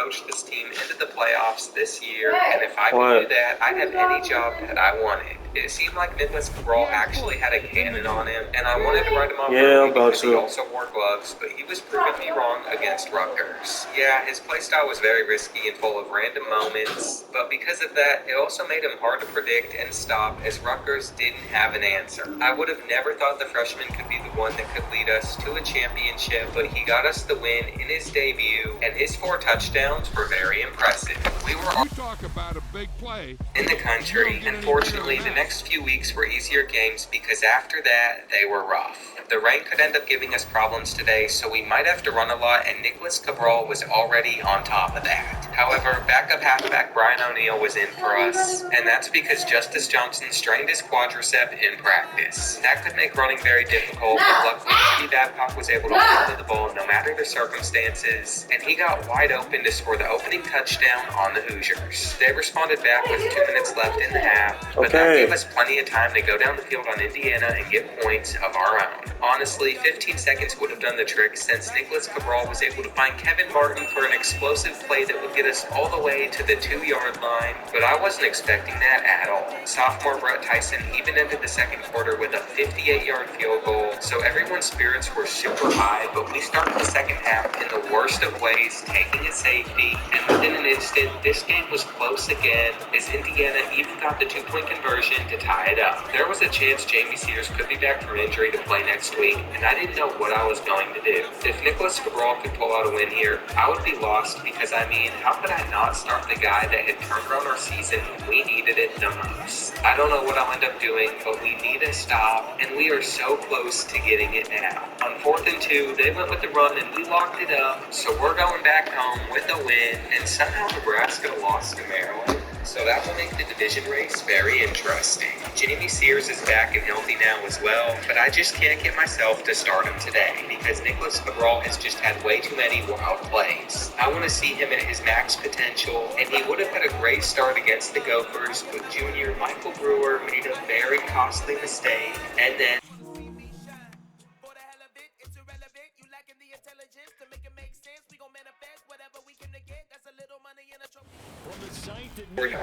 coach this team into the playoffs this year, and if I could do that, I'd have any job that I wanted. It seemed like Nicholas Cabral actually had a cannon on him, and I wanted to write him off early because he also wore gloves, but he was proving me wrong against Rutgers. Yeah, his playstyle was very risky and full of random moments, but because of that, it also made him hard to predict and stop as Rutgers didn't have an answer. I would have never thought the freshman could be the one that could lead us to a championship, but he got us the win in his debut, and his 4 touchdowns were very impressive. We were You talk about a big play in the country. Unfortunately, the next few weeks were easier games because after that, they were rough. The rain could end up giving us problems today, so we might have to run a lot, and Nicholas Cabral was already on top of that. However, backup halfback Brian O'Neill was in for us, and that's because Justice Johnson strained his quadricep in practice. That could make running very difficult, but luckily Jimmy Babcock was able to hold on to the ball no matter the circumstances, and he got wide open to score the opening touchdown on the Hoosiers. They responded back with 2 minutes left in the half, but that gave us plenty of time to go down the field on Indiana and get points of our own. Honestly, 15 seconds would have done the trick since Nicholas Cabral was able to find Kevin Martin for an explosive play that would get us all the way to the 2-yard line, but I wasn't expecting that at all. Sophomore Brett Tyson even ended the second quarter with a 58-yard field goal, so everyone's spirits were super high, but we started the second half in the worst of ways, taking a safety, and within an instant, this game was close again, as Indiana even got the 2-point conversion to tie it up. There was a chance Jamie Sears could be back from injury to play next week, and I didn't know what I was going to do. If Nicholas Cabral could pull out a win here, I would be lost because, I mean, how could I not start the guy that had turned around our season when we needed it the most? I don't know what I'll end up doing, but we need a stop, and we are so close to getting it now. On 4th and 2, they went with the run and we locked it up, so we're going back home with a win, and somehow Nebraska lost to Maryland. So that will make the division race very interesting. Jamie Sears is back and healthy now as well, but I just can't get myself to start him today because Nicholas Cabral has just had way too many wild plays. I want to see him at his max potential, and he would have had a great start against the Gophers, but junior Michael Brewer made a very costly mistake, and then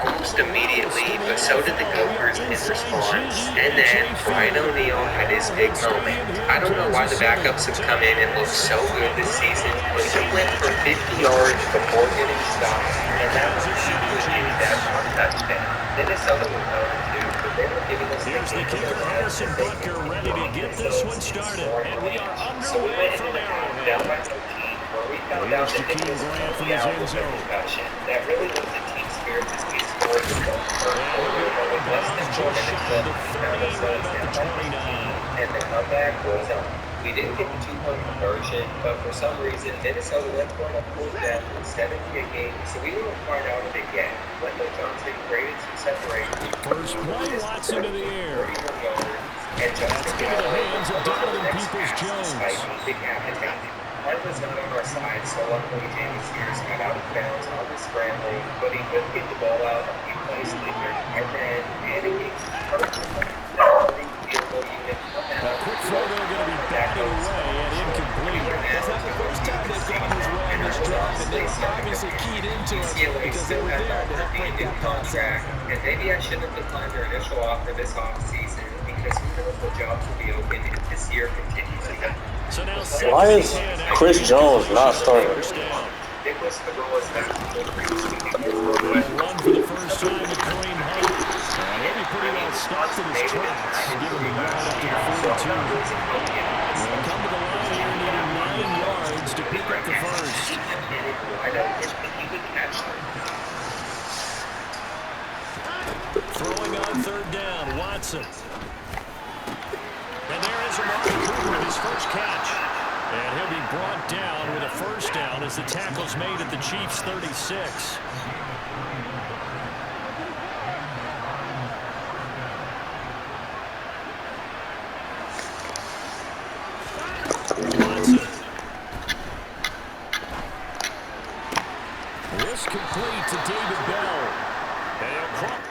almost immediately, but so did the Gophers in response, and then Brian O'Neill had his big moment. I don't know why the backups have come in and looked so good this season, but he went for 50 yards before getting stopped, and that was a huge Jimmy Babcock touchdown. Minnesota was 0-2, but they were giving us Here's the kicker, Harrison Butker, ready to get this one started, and we are underway from Arrowhead. Down by 13, where we found out that Nicholas Cabral was a concussion. That really was the team spirit as we scored the third quarter, but with less than 4 minutes left, we found ourselves down by 15, and the comeback was on. We didn't get the 2-point conversion, but for some reason, Minnesota went for a 4th down instead of the game, so we were required out of it again. Wendell Johnson created some separation. First play, Watson to the air. And Justin Into the hands of Donovan Peoples-Jones. That was not on our side, so luckily Jamie Sears got out of bounds on the scrambling, but he could get the ball out a few plays later, and then Annie A quick throw there going to be batted away and incomplete. That's not the first time they've gone his way on this drive, and they obviously keyed into it because they were there to help break that contract. And maybe I shouldn't have declined their initial offer this offseason because who knows what jobs will be open if this year continues to happen. So now Why is Chris Jones not starting? Nicholas Cabral is back to run for the first time with Kareem Hunt. And he'll be pretty well stopped in his tracks, given the yard up to the 42. They'll come to the line here, needing 9 yards to pick up the first. Throwing on 3rd down, Watson. And there is Amari Cooper with his first catch. And he'll be brought down with a first down as the tackle's made at the Chiefs' 36. Watson. This complete to David Bell. And he'll cross.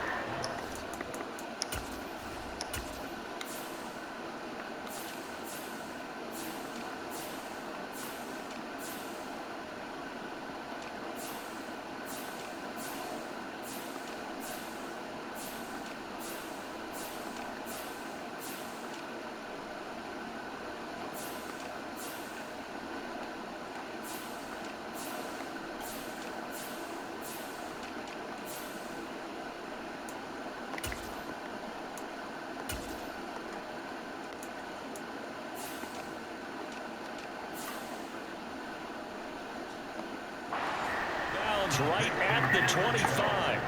It's right at the 25.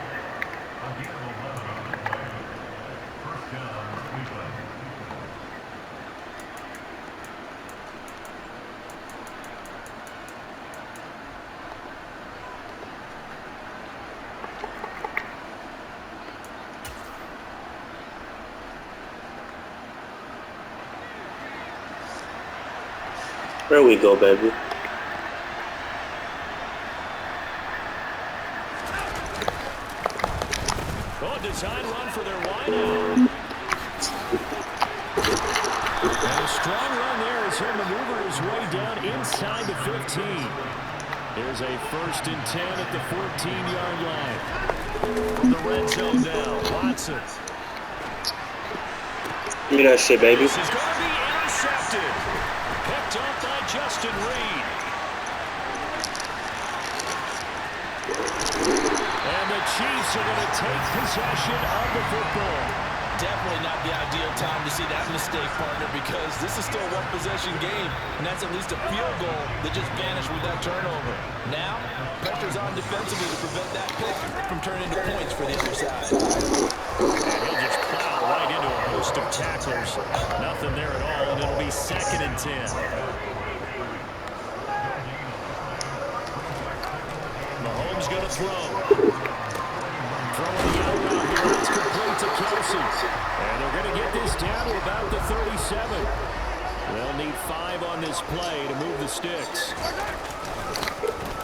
There we go, baby. Oh, design run for their wideout. And a strong run there as he'll maneuver his way down inside the 15. There's a 1st and 10 at the 14-yard line. From the red zone now, Watson. Give me that shit, baby. This is going to be intercepted. Picked up by Justin Reed. And the Chiefs are going to take possession of the football. Definitely not the ideal time to see that mistake, partner, because this is still a one-possession game, and that's at least a field goal that just vanished with that turnover. Now, pressure's on defensively to prevent that pick from turning into points for the other side. And he'll just plow right into a host of tacklers. Nothing there at all, and it'll be 2nd and 10. Mahomes going to throw. Throwing the out route here. It's complete to Kelsey. And they're going to get this down to about the 37. They'll need 5 on this play to move the sticks.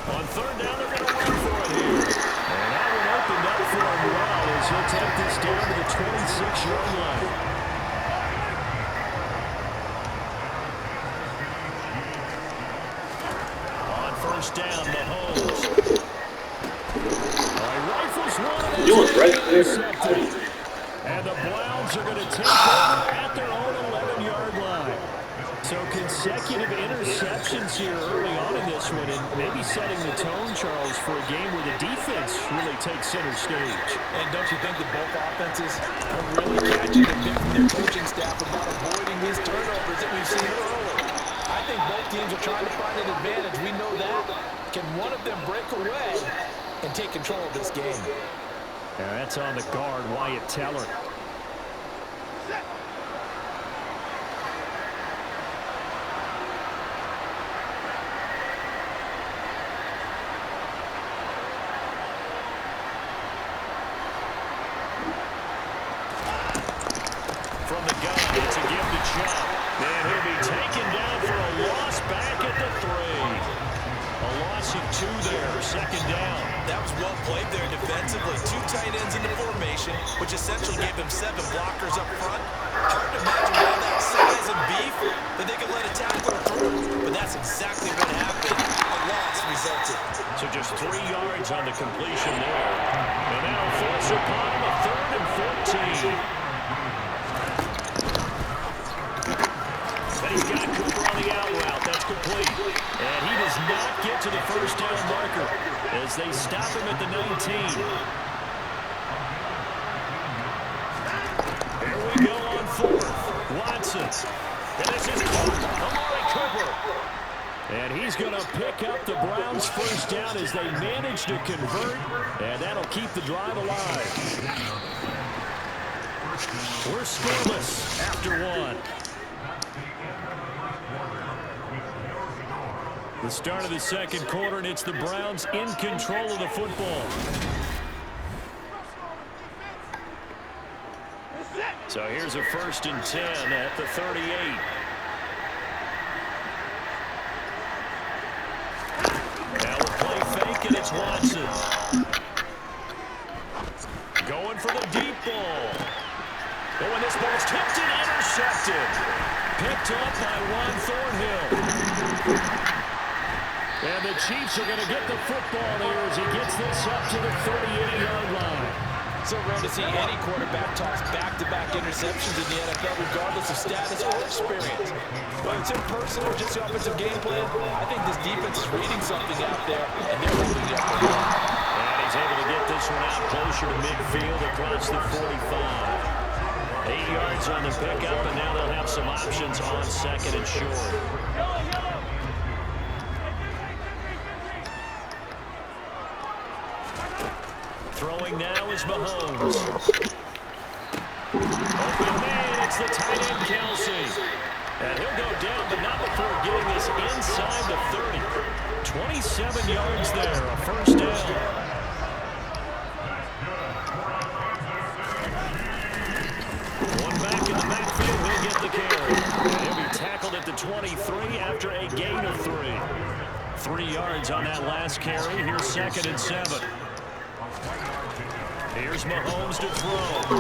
On 3rd down, they're going to run for it here. And that one opened up for him well as he'll take this down to the 26-yard line. On 1st down, Mahomes. You was right there. And the Browns are going to take over at their own 11-yard line. So consecutive interceptions here early on in this one, and maybe setting the tone, Charles, for a game where the defense really takes center stage. And don't you think that both offenses are really catching the bit from their coaching staff about avoiding these turnovers that we've seen early? I think both teams are trying to find an advantage. We know that. Can one of them break away and take control of this game? And that's on the guard, Wyatt Teller. From the gun, it's a give to Chubb. And he'll be taken down for a loss back at the 3. A loss of 2 there, 2nd down. That was well played there defensively. 2 tight ends in the formation, which essentially gave them 7 blockers up front. Hard to imagine all that size and beef that they could let a tackler through. But that's exactly what happened. A loss resulted. So just 3 yards on the completion there. And that'll force upon him a 3rd and 14. But he's got Cooper on the out route. That's complete. And he does not get to the 1st down marker as they stop him at the 19. Here we go on 4th. Watson. And this is Amari Cooper. And he's going to pick up the Browns' 1st down as they manage to convert. And that'll keep the drive alive. We're scoreless after 1. The start of the 2nd quarter, and it's the Browns in control of the football. So here's a 1st and 10 at the 38. Now a play fake, and it's Watson. Going for the deep ball. Oh, and this ball's tipped and intercepted. Picked up by Juan Thornhill. And the Chiefs are going to get the football here as he gets this up to the 38-yard line. So rare to see any quarterback toss back-to-back interceptions in the NFL, regardless of status or experience. Whether it's in person or just the offensive game plan, I think this defense is reading something out there, and they're holding it on. And he's able to get this one out closer to midfield across the 45. 8 yards on the pickup, and now they'll have some options on 2nd and short. Throwing now is Mahomes. Open man, it's the tight end Kelsey. And he'll go down, but not before getting this inside the 30. 27 yards there, a first down. One back in the backfield, he'll get the carry. And he'll be tackled at the 23 after a gain of 3. 3 yards on that last carry. Here's 2nd and 7. Here's Mahomes to throw.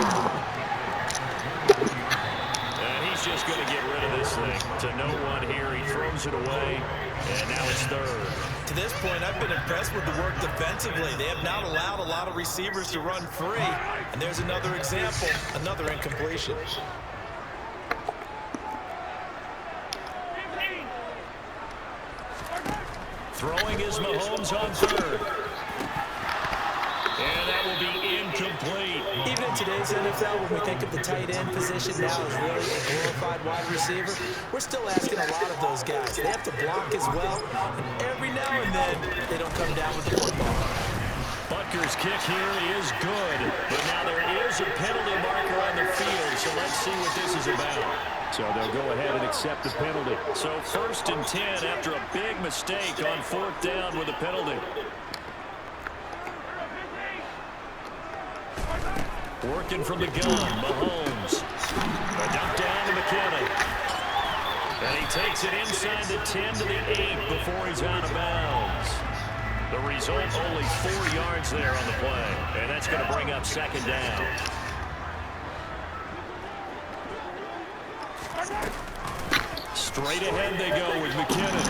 And he's just going to get rid of this thing to no one here. He throws it away, and now it's 3rd. To this point, I've been impressed with the work defensively. They have not allowed a lot of receivers to run free. And there's another example, another incompletion. Throwing is Mahomes on 3rd. And that will be incomplete. Even in today's NFL, when we think of the tight end position now as really a glorified wide receiver, we're still asking a lot of those guys. They have to block as well, and every now and then, they don't come down with the football. Butker's kick here is good, but now there is a penalty marker on the field, so let's see what this is about. So they'll go ahead and accept the penalty. So 1st and 10 after a big mistake on 4th down with a penalty. Working from the gun, Mahomes. A dump down to McKinnon. And he takes it inside the 10 to the 8 before he's out of bounds. The result, only 4 yards there on the play. And that's going to bring up 2nd down. Straight ahead they go with McKinnon.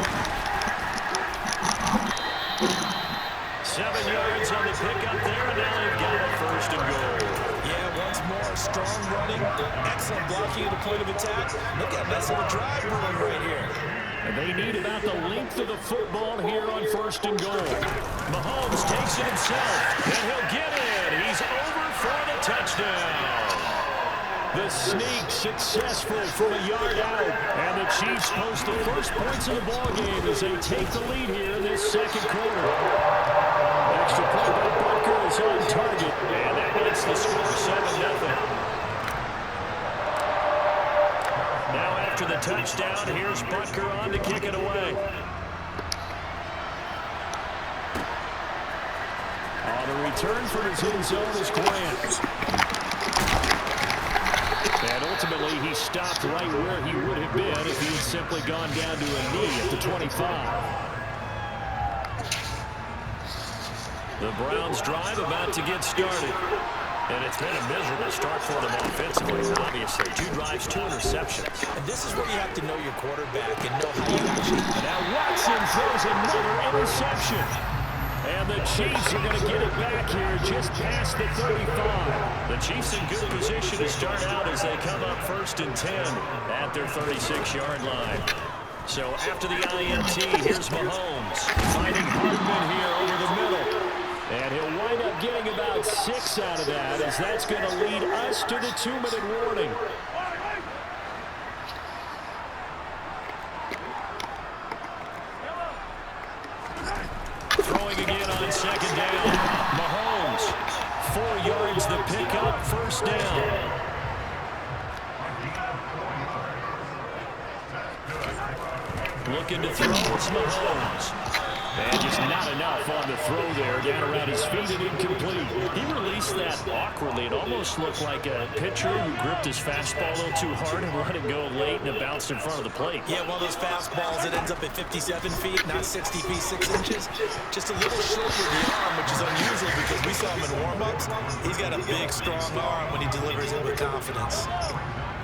7 yards on the pickup there, and now they've got a 1st and goal. Yeah, once more, strong running, excellent blocking at the point of attack. Look at that little drive running right here. And they need about the length of the football here on 1st and goal. Mahomes takes it himself, and he'll get it. He's over for the touchdown. The sneak successful from a yard out. And the Chiefs post the first points of the ballgame as they take the lead here in this 2nd quarter. Extra point by Butker is on target. And that makes the score 7-0. Now after the touchdown, here's Butker on to kick it away. On the return from his end zone is Grant. And ultimately, he stopped right where he would have been if he had simply gone down to a knee at the 25. The Browns drive about to get started. And it's been a miserable start for them offensively, obviously. 2 drives, 2 interceptions. And this is where you have to know your quarterback and know how you actually... Now Watson throws another interception. And the Chiefs are going to get it back here just past the 35. The Chiefs in good position to start out as they come up 1st and 10 at their 36-yard line. So after the INT, here's Mahomes finding Hardman here over the middle. And he'll wind up getting about 6 out of that, as that's going to lead us to the 2-minute warning. Throwing again on 2nd down. Mahomes, 4 yards the pickup, 1st down. Looking to throw, it's Mahomes. And just not enough on the throw there, down around his feet and incomplete. He released that awkwardly. It almost looked like a pitcher who gripped his fastball a little too hard and let it go late, and it bounced in front of the plate. Yeah, one of those fastballs that ends up at 57 feet, not 60 feet, 6 inches. Just a little short with the arm, which is unusual because we saw him in warm-ups. He's got a big, strong arm when he delivers it with confidence.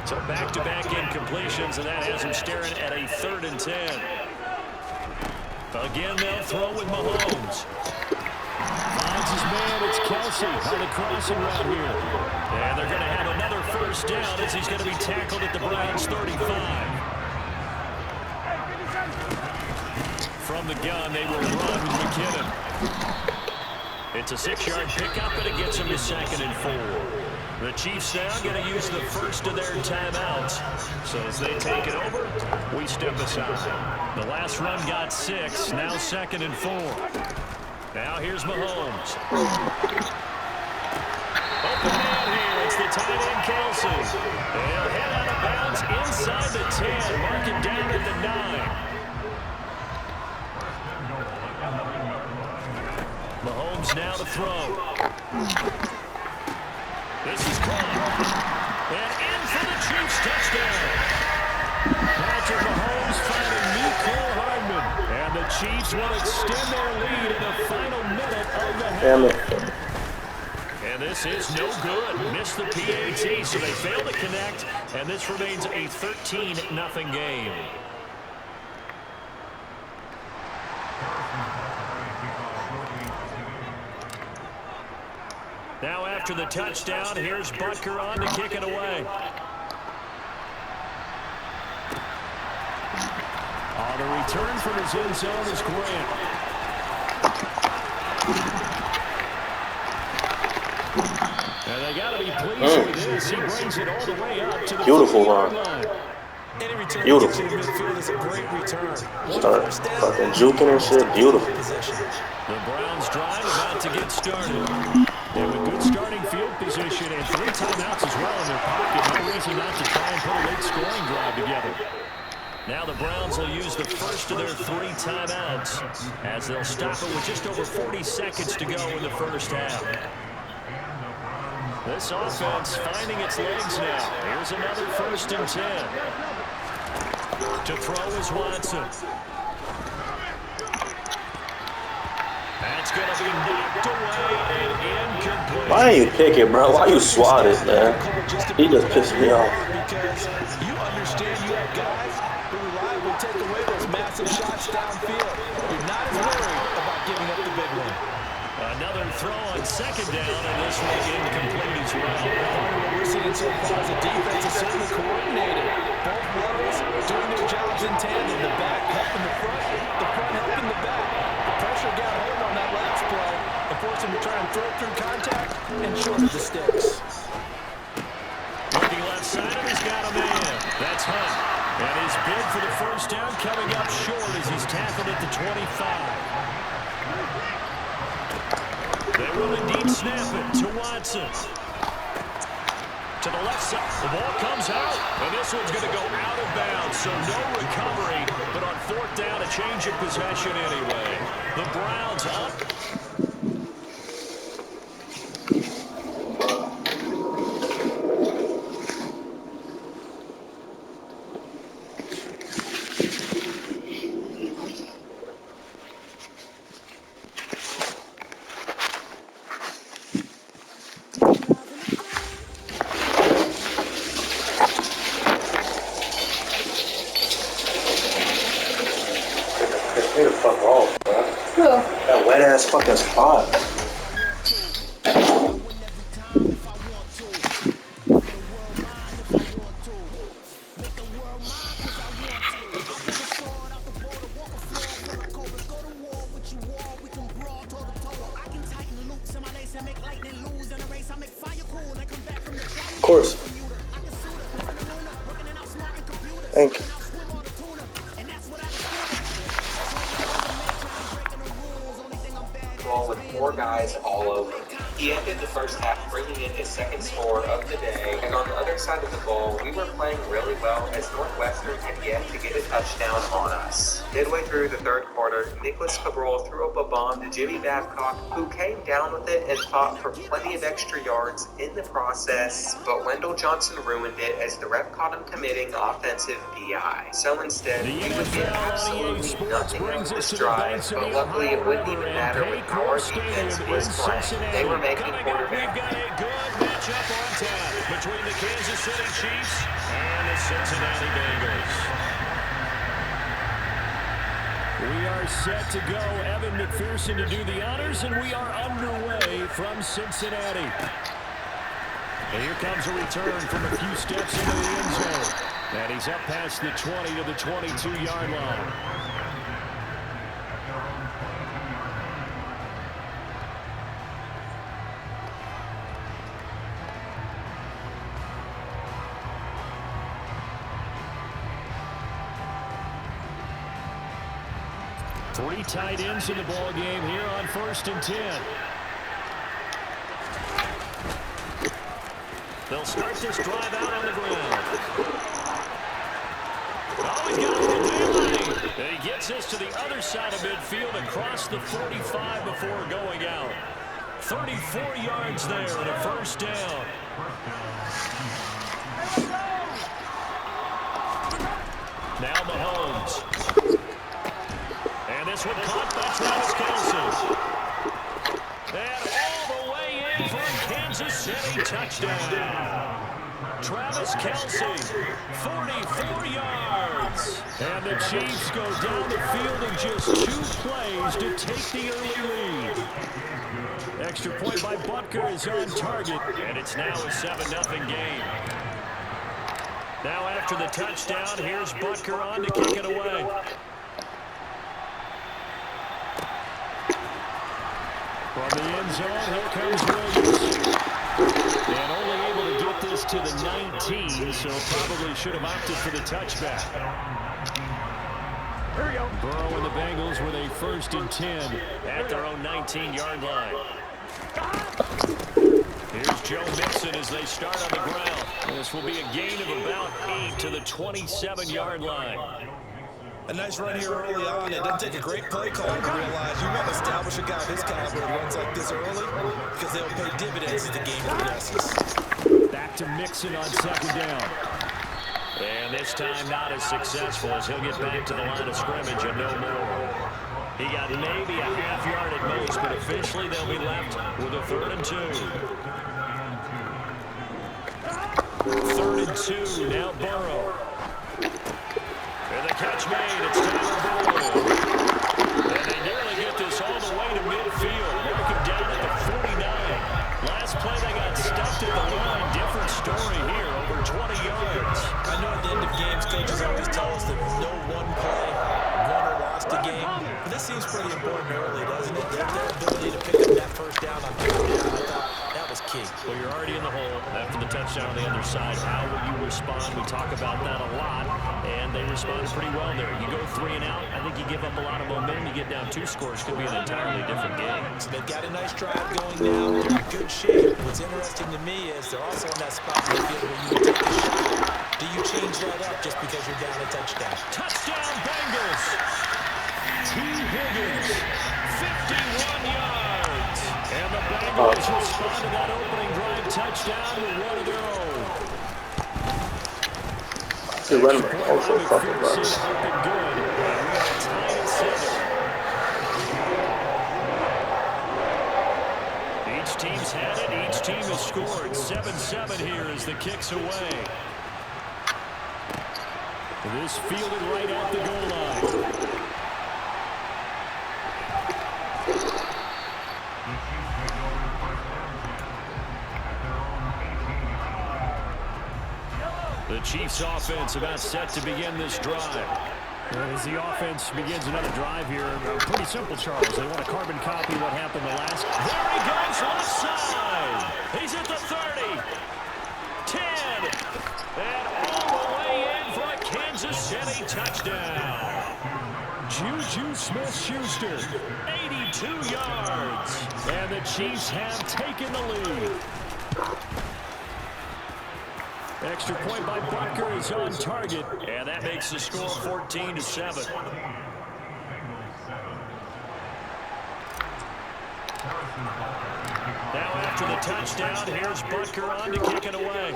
So back-to-back incompletions, and that has him staring at a 3rd and 10. Again, they'll throw with Mahomes. Finds his man, it's Kelsey on the crossing route here. And they're going to have another 1st down as he's going to be tackled at the Browns' 35. From the gun, they will run with McKinnon. It's a 6-yard pickup, and it gets him to 2nd and 4. The Chiefs now going to use the first of their timeouts. So as they take it over, we step aside. The last run got 6, now 2nd and 4. Now here's Mahomes. the man here. It's the tight end, Kelsey. He'll head out of bounds inside the 10. Mark it down at the 9. Mahomes now to throw. This is caught. And in for the Chiefs touchdown. Patrick Mahomes finding Mecole Hardman. And the Chiefs will extend their lead in the final minute of the half. Damn it. And this is no good. Missed the PAT, so they fail to connect. And this remains a 13-0 game. Now after the touchdown, here's Butker on to kick it away. On the return from his end zone is Grant. And they got to be pleased with this. He brings it all the way up to the Beautiful run. Any return Beautiful. to midfield is a great return. Start fucking juking and shit. Beautiful. The Browns drive about to get started. And with good starting field position and 3 timeouts as well in their pocket, no reason not to try and put a late scoring drive together. Now the Browns will use the first of their 3 timeouts as they'll stop it with just over 40 seconds to go in the first half. This offense finding its legs now. Here's another 1st and 10. To throw is Watson. That's going to be knocked away and incomplete. Why ain't you pick it, bro? Why you swat it, man? He just pissed me off. Because you understand you have guys who reliably take away those massive shots downfield. You're not as worried about giving up the big one. Another throw on 2nd down, and this one incomplete as well. What we're seeing so far is the defense is certainly coordinated. Both levels doing their jobs in tandem. The back helping the front helping the back. The pressure got home on that last play and forced him to try and throw through contact and shorted the sticks. Looking left side, and he's got a man. That's Hunt. And his bid for the 1st down coming up short as he's tackled at the 25. They will indeed snap it to Watson. To the left side. The ball comes out. And this one's going to go out of bounds. So no recovery. But on 4th down, a change of possession anyway. The Browns up. Stay the fuck off, bro. That wet ass fucking spot. Of course. Thank you. With 4 guys all over. He ended the first half bringing in his 2nd score of the day, and on the other side of the ball, we were playing really well as Northwestern had yet to get a touchdown on us. Midway through the 3rd quarter, Nicholas Cabral threw up a bomb to Jimmy Babcock, who came down with it and fought for plenty of extra yards in the process, but Wendell Johnson ruined it as the ref caught him committing offensive PI. So instead, we would get absolutely nothing out of this drive, but luckily it wouldn't even matter when our defense was playing. They were making quarterback. We've got a good matchup on tap between the Kansas City Chiefs and the Cincinnati Bengals. We are set to go. Evan McPherson to do the honors, and we are underway from Cincinnati. And here comes a return from a few steps into the end zone. And he's up past the 20 to the 22-yard line. Three tight ends in the ball game here on 1st and 10. They'll start this drive out on the ground. Oh, he's got it to Daly. And he gets us to the other side of midfield across the 45 before going out. 34 yards there and a first down. Now Mahomes. And this one caught by Travis Kelce. And all the way in for a Kansas City touchdown. Travis Kelce, 44 yards. And the Chiefs go down the field in just 2 plays to take the early lead. Extra point by Butker is on target, and it's now a 7-0 game. Now after the touchdown, here's Butker on to kick it away. From the end zone, here comes Williams. And only able to get this to the 19, so probably should have opted for the touchback. Here we go. Burrow and the Bengals with a 1st and 10 at their own 19-yard line. Here's Joe Mixon as they start on the ground. This will be a gain of about 8 to the 27-yard line. A nice run here early on. It doesn't take a great play call to realize you want to establish a guy of his caliber who runs like this early because they'll pay dividends as the game progresses. Back to Mixon on 2nd down. And this time not as successful as he'll get back to the line of scrimmage and no more. He got maybe a half yard at most, but officially they'll be left with a 3rd and 2. 3rd and 2, now Burrow. And the catch made, it's Tyler Boyd. And they nearly get this all the way to midfield, working down at the 49. Last play they got stuffed at the line. Different story here, over 20 yards. I know at the end of games, coaches always tell us that no one play won or lost a game. But this seems pretty important early, doesn't it? Their ability to pick up that 1st down on 3rd down, I thought that was key. Well, you're already in the hole after the touchdown on the other side. How will you respond? We talk about that a lot, and they responded pretty well there. You go 3 and out, I think you give up a lot of momentum. You get down 2 scores, could be an entirely different game. So they've got a nice drive going now. They're in good shape. What's interesting to me is they're also in that spot in the field where you can take a shot. Do you change that up just because you're down a touchdown? Touchdown Bengals! T. Higgins, 51 yards. And the Bengals respond to that opening drive touchdown with one of their own. The running also fucking runs. Each team's had it. Each team has scored. 7-7 here as the kick's away. This fielded right at the goal line. The Chiefs offense about set to begin this drive. As the offense begins another drive here, pretty simple, Charles. They want to carbon copy what happened the last. There he goes, left side. He's at the 30, 10, and all the way in for a Kansas City touchdown. Juju Smith-Schuster, 82 yards. And the Chiefs have taken the lead. Extra point by Butker is on target, and that makes the score 14-7. Now after the touchdown, here's Butker on to kick it away.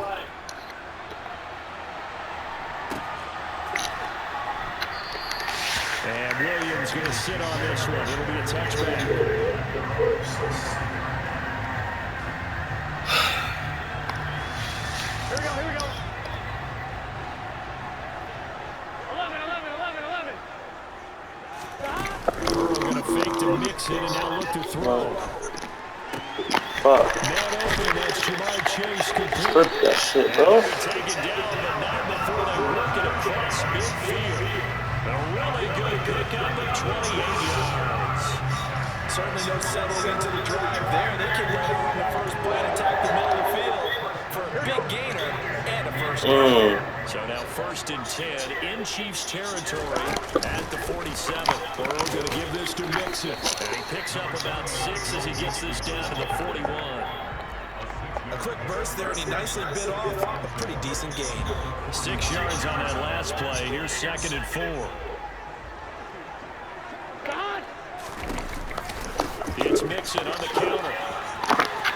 And Williams going to sit on this one. It'll be a touchback. Here we go. 11. Burrow going to fake to Mixon and now look to throw. Fuck. Man open, that's Jamar Chase complete. Flip that shit, bro. Taken down, but not before they work it across midfield. A really good pickup of 28 yards. Certainly no settling into the drive there. They can run on the first play and attack the middle of the field for a big gainer and a first down. So now 1st and 10 in Chiefs territory at the 47. Burrow going to give this to Mixon. And he picks up about 6 as he gets this down to the 41. A quick burst there, and he nicely bit off a pretty decent gain. 6 yards on that last play. Here's 2nd and 4. It's Mixon on the counter.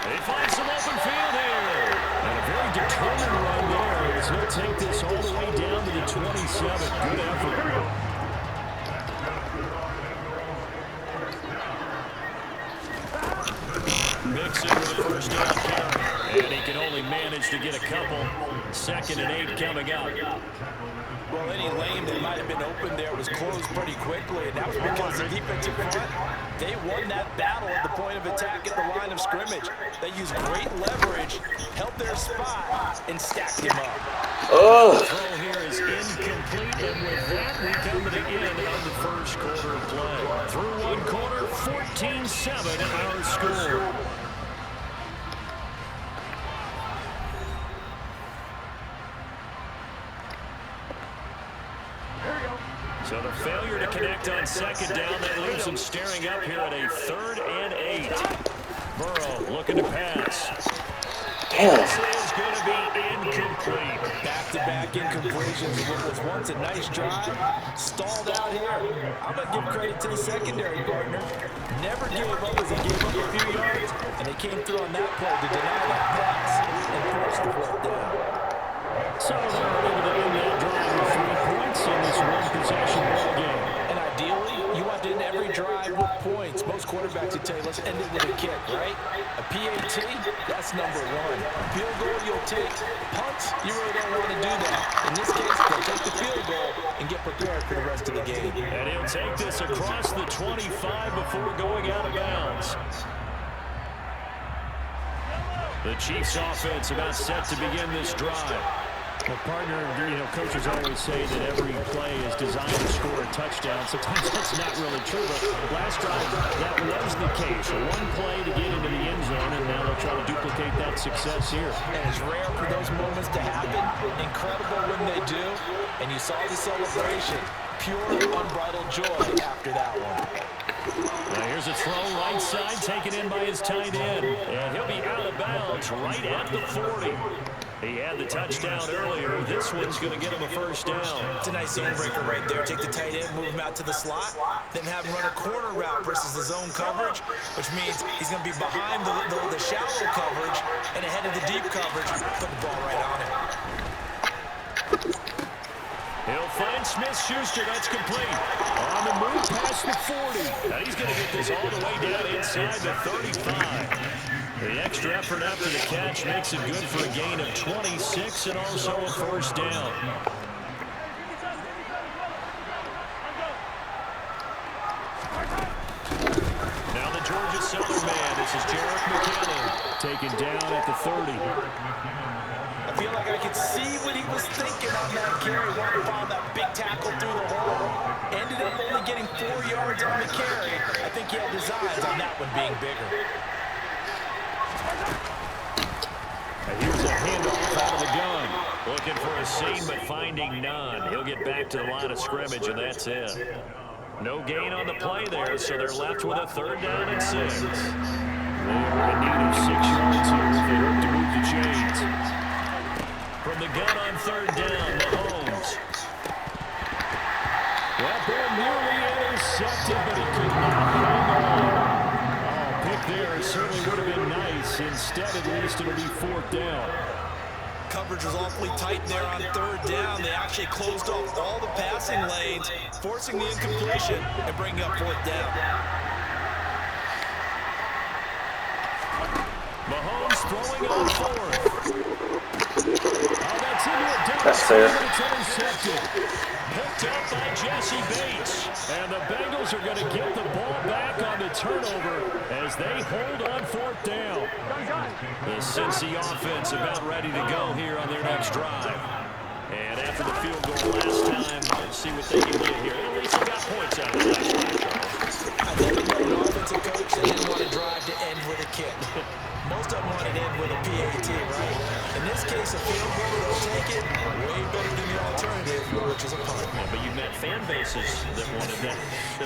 He finds some open field here. And a very determined run there as he'll take this all the way down to the 27. Good effort. Mixon with a first down carry. And he can only manage to get a couple. 2nd and 8 coming up. Well, any lane that might have been open there was closed pretty quickly, and that was because the defensive front, they won that battle at the point of attack at the line of scrimmage. They used great leverage, held their spot, and stacked him up. The throw here is incomplete, and with that, we come to the end of the first quarter of play. Through one quarter, 14-7 our score. So the failure to connect on 2nd down, that leaves them staring up here at a 3rd and 8. Burrow looking to pass. This is going to be incomplete. Back-to-back incompletions of what was once a nice drive. Stalled out here. I'm going to give credit to the secondary partner. Never gave up as he gave up a few yards, and they came through on that play to deny that pass and force the 4th down. So they're able to end that drive with 3 points in this one-possession ball game. And ideally, you want to end every drive with points. Most quarterbacks would tell you, let's end it with a kick, right? A PAT, that's number 1. Field goal, you'll take. Punts, you really don't want to do that. In this case, they'll take the field goal and get prepared for the rest of the game. And he'll take this across the 25 before going out of bounds. The Chiefs offense about set to begin this drive. Well, partner, coaches always say that every play is designed to score a touchdown. Sometimes that's not really true, but last drive, that was the case. One play to get into the end zone, and now they'll try to duplicate that success here. And it's rare for those moments to happen. Incredible when they do. And you saw the celebration. Pure, unbridled joy after that one. Now here's a throw right side, taken in by his tight end. And he'll be out of bounds right at the 40. He had the touchdown earlier. This one's going to get him a first down. It's a nice zone breaker right there. Take the tight end, move him out to the slot, then have him run a corner route versus the zone coverage, which means he's going to be behind the shallow coverage and ahead of the deep coverage. Put the ball right on him. He'll find Smith-Schuster. That's complete. On the move past the 40. Now he's going to get this all the way down inside the 35. The extra effort after the catch makes it good for a gain of 26 and also a first down. Now the Georgia Southern man. This is Jerick McKinnon taken down at the 30. I feel like I could see what he was thinking on that carry. Wanted to follow that big tackle through the hole. Ended up only getting 4 yards on the carry. I think he had his eyes on that one being bigger. And here's a handoff out of the gun. Looking for a seam, but finding none. He'll get back to the line of scrimmage, and that's it. No gain on the play there, so they're left with a 3rd down and 6. They are in need of 6 yards here if they hope to move the chains. From the gun on 3rd down, Mahomes. That ball nearly intercepted, but he could not hang on. There certainly would have been nice. Instead, at least, it'll be 4th down. Coverage was awfully tight there on 3rd down. They actually closed off all the passing lanes, forcing the incompletion and bringing up 4th down. Mahomes throwing on 4th. Oh, that's into a deep. That's fair. It's intercepted. Picked up by Jesse Bates. And the Bengals are going to get the ball back on the turnover as they hold on 4th down. The Cincy offense about ready to go here on their next drive. And after the field goal last time, let's see what they can get here. At least they got points out of it last time. I think an offensive coach that didn't want to drive to end with a kick. Most of them want to end with a PAT, right? In this case, a field goal, they'll take it. Way better than the alternative, which is a punt. Yeah, but you've met fan bases that wanted that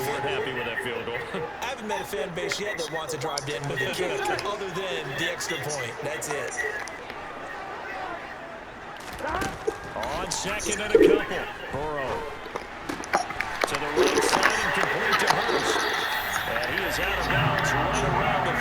weren't happy with that field goal. I haven't met a fan base yet that wants to drive to end with a kick other than the extra point. That's it. On second and a couple. Burrow to the right side and complete to Hurst. And he is out of bounds right around the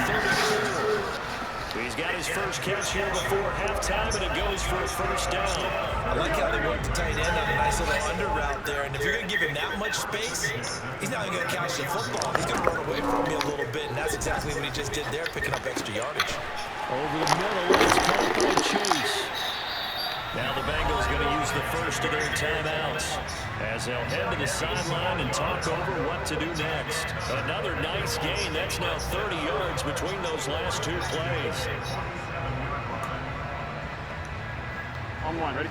32. He's got his first catch here before halftime, and it goes for a first down. I like how they worked the tight end on a nice little under route there. And if you're going to give him that much space, he's not even going to catch the football. He's going to run away from you a little bit, and that's exactly what he just did there, picking up extra yardage. Over the middle, it's caught by Chase. Now the Bengals going to use the first of their timeouts as they'll head to the sideline and talk over what to do next. Another nice gain. That's now 30 yards between those last two plays. On one, ready?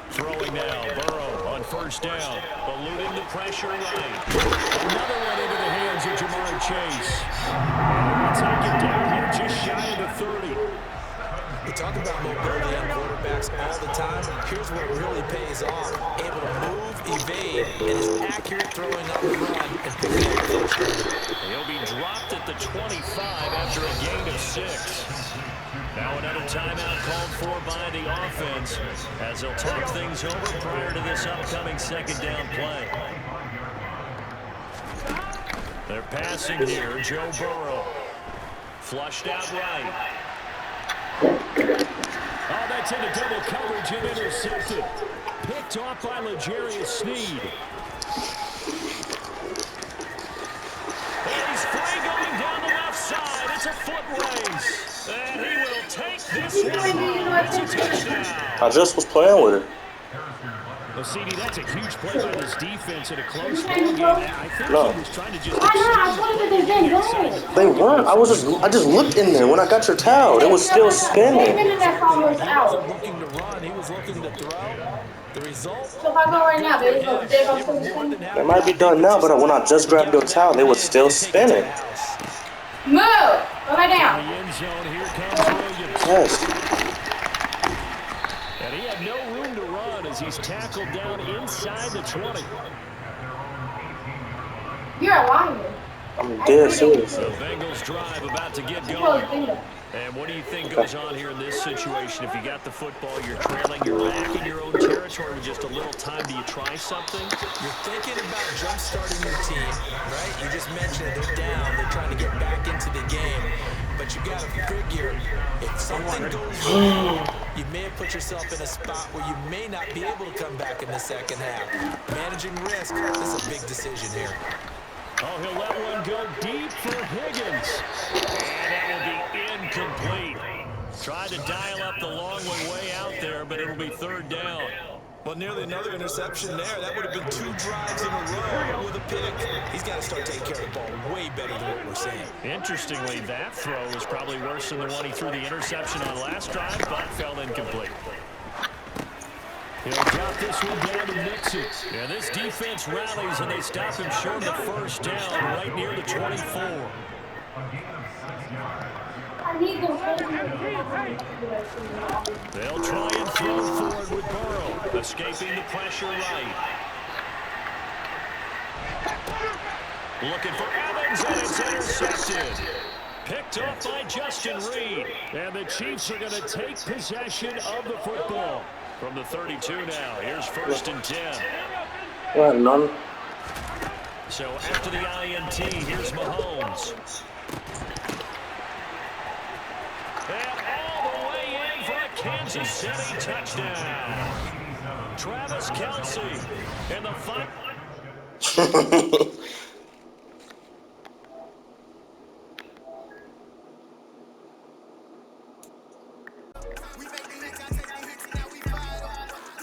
Throwing now, Burrow on first down, eluding the pressure right. Another one into the hands of Jamar Chase. And he'll take it down here just shy of the 30. We talk about mobility on quarterbacks all the time. Here's what really pays off. Able to move, evade, and is accurate throwing on the run and picking up the first down. He'll be dropped at the 25 after a gain of 6. Now another timeout called for by the offense as they'll talk things over prior to this upcoming second down play. They're passing here. Joe Burrow. Flushed out right. Oh, that's into double coverage and intercepted. Picked off by L'Jarius Sneed. And he's free going down the left side. It's a foot race. And he will take this one. It's a touchdown. I just was playing with it. Well, CD, that's a huge play by this defense in a close ball game. I think No. he was trying to just... They weren't. I just looked in there when I got your towel. It was still spinning. He wasn't looking to run. He was looking to throw. The result? So if I go right now, they go They might be done now, but when I just grabbed your towel, they were still spinning. Move! Go right In down. the end zone, here comes Williams. Yes. And he had no room to run as he's tackled down inside the 20. You're a liar. I'm dead serious. The Bengals drive about to get Control going. your finger. And what do you think goes on here in this situation? If you got the football, you're trailing, you're back in your own territory with just a little time. Do you try something? You're thinking about jump-starting your team, right? You just mentioned it. They're down. They're trying to get back into the game. But you got to figure, if something goes wrong, you may have put yourself in a spot where you may not be able to come back in the second half. Managing risk, this is a big decision here. Oh, he'll let one go deep for Higgins. And that will be incomplete. Tried to dial up the long one way out there, but it'll be third down. Well, nearly another interception there. That would have been 2 drives in a row with a pick. He's got to start taking care of the ball way better than what we're seeing. Interestingly, that throw was probably worse than the one he threw the interception on last drive, but fell incomplete. He'll drop this one down to Mixon. And this defense rallies, and they stop him short of the first down right near the 24. I need those. They'll try and throw forward with Burrow, escaping the pressure right. Looking for Evans, and it's intercepted. Picked off by Justin Reed. And the Chiefs are going to take possession of the football. From the 32 now, here's first and 10. Well, none. So after the INT, here's Mahomes. And all the way in for a Kansas City touchdown. Travis Kelce in the fight.